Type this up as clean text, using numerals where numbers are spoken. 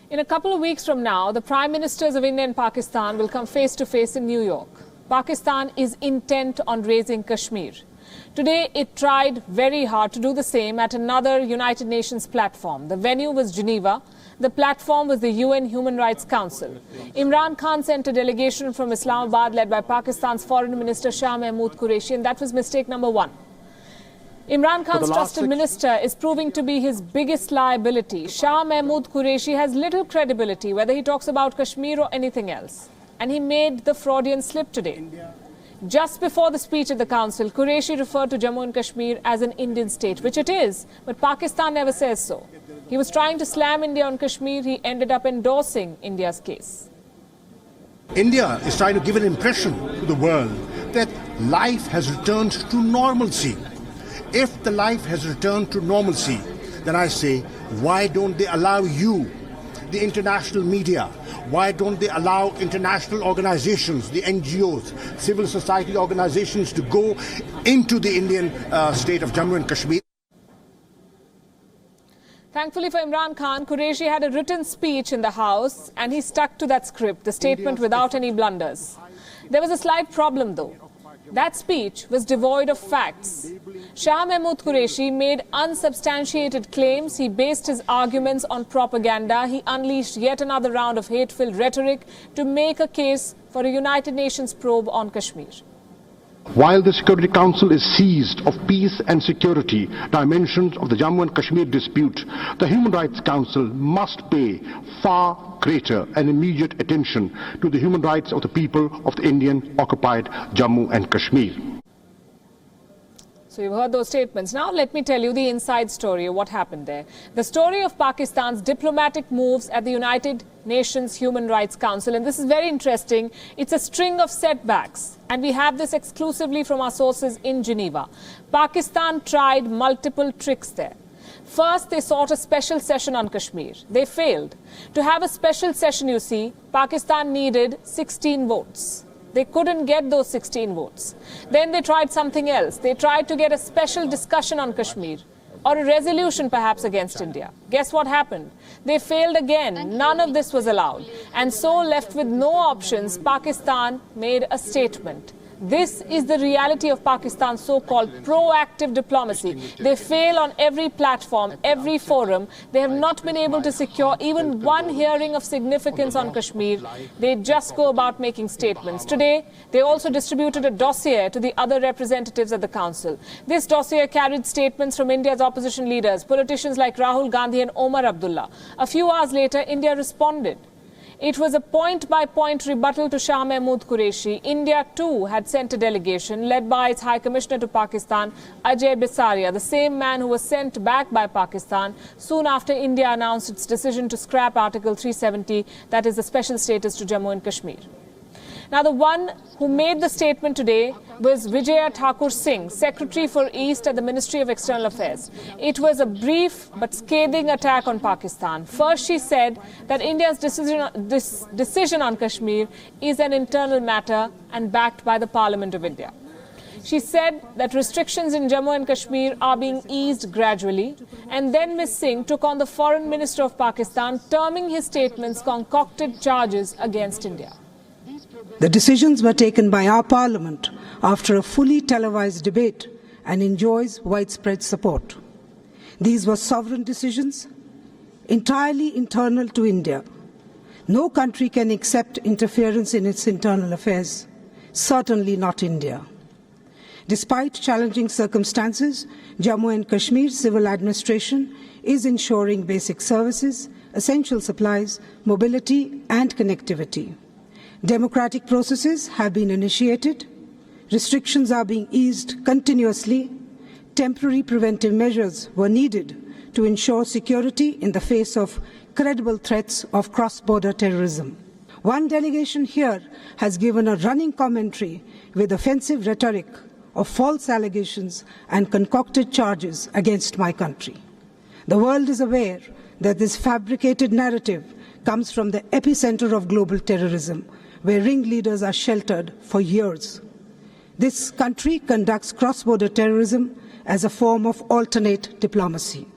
In a couple of weeks from now, the Prime Ministers of India and Pakistan will come face to face in New York. Pakistan is intent on raising Kashmir. Today, it tried very hard to do the same at another United Nations platform. The venue was Geneva. The platform was the UN Human Rights Council. Imran Khan sent a delegation from Islamabad led by Pakistan's Foreign Minister Shah Mahmood Qureshi, and that was mistake number one. Imran Khan's trusted minister is proving to be his biggest liability. Shah Mahmood Qureshi has little credibility, whether he talks about Kashmir or anything else. And he made the Freudian slip today. Just before the speech at the council, Qureshi referred to Jammu and Kashmir as an Indian state, which it is, but Pakistan never says so. He was trying to slam India on Kashmir. He ended up endorsing India's case. India is trying to give an impression to the world that life has returned to normalcy. If the life has returned to normalcy, then I say, why don't they allow you, the international media, why don't they allow international organizations, the NGOs, civil society organizations to go into the Indian state of Jammu and Kashmir? Thankfully for Imran Khan, Qureshi had a written speech in the House and he stuck to that script, the statement without any blunders. There was a slight problem though. That speech was devoid of facts. Shah Mahmood Qureshi made unsubstantiated claims. He based his arguments on propaganda. He unleashed yet another round of hate-filled rhetoric to make a case for a United Nations probe on Kashmir. While the Security Council is seized of peace and security dimensions of the Jammu and Kashmir dispute, the Human Rights Council must pay far greater and immediate attention to the human rights of the people of the Indian-occupied Jammu and Kashmir. So you've heard those statements. Now let me tell you the inside story of what happened there. The story of Pakistan's diplomatic moves at the United Nations Human Rights Council. And this is very interesting. It's a string of setbacks. And we have this exclusively from our sources in Geneva. Pakistan tried multiple tricks there. First, they sought a special session on Kashmir. They failed. To have a special session, you see, Pakistan needed 16 votes. They couldn't get those 16 votes. Then they tried something else. They tried to get a special discussion on Kashmir or a resolution perhaps against India. Guess what happened? They failed again. None of this was allowed. And so left with no options, Pakistan made a statement. This is the reality of Pakistan's so-called proactive diplomacy. They fail on every platform, every forum. They have not been able to secure even one hearing of significance on Kashmir. They just go about making statements. Today, they also distributed a dossier to the other representatives at the council. This dossier carried statements from India's opposition leaders, politicians like Rahul Gandhi and Omar Abdullah. A few hours later, India responded. It was a point-by-point rebuttal to Shah Mahmood Qureshi. India, too, had sent a delegation led by its High Commissioner to Pakistan, Ajay Bisaria, the same man who was sent back by Pakistan soon after India announced its decision to scrap Article 370, that is the special status to Jammu and Kashmir. Now, the one who made the statement today was Vijaya Thakur Singh, Secretary for East at the Ministry of External Affairs. It was a brief but scathing attack on Pakistan. First, she said that India's decision on Kashmir is an internal matter and backed by the Parliament of India. She said that restrictions in Jammu and Kashmir are being eased gradually. And then Ms. Singh took on the Foreign Minister of Pakistan, terming his statements concocted charges against India. The decisions were taken by our Parliament after a fully televised debate and enjoys widespread support. These were sovereign decisions, entirely internal to India. No country can accept interference in its internal affairs, certainly not India. Despite challenging circumstances, Jammu and Kashmir civil administration is ensuring basic services, essential supplies, mobility and connectivity. Democratic processes have been initiated, restrictions are being eased continuously, temporary preventive measures were needed to ensure security in the face of credible threats of cross-border terrorism. One delegation here has given a running commentary with offensive rhetoric of false allegations and concocted charges against my country. The world is aware that this fabricated narrative comes from the epicenter of global terrorism, where ringleaders are sheltered for years. This country conducts cross-border terrorism as a form of alternate diplomacy.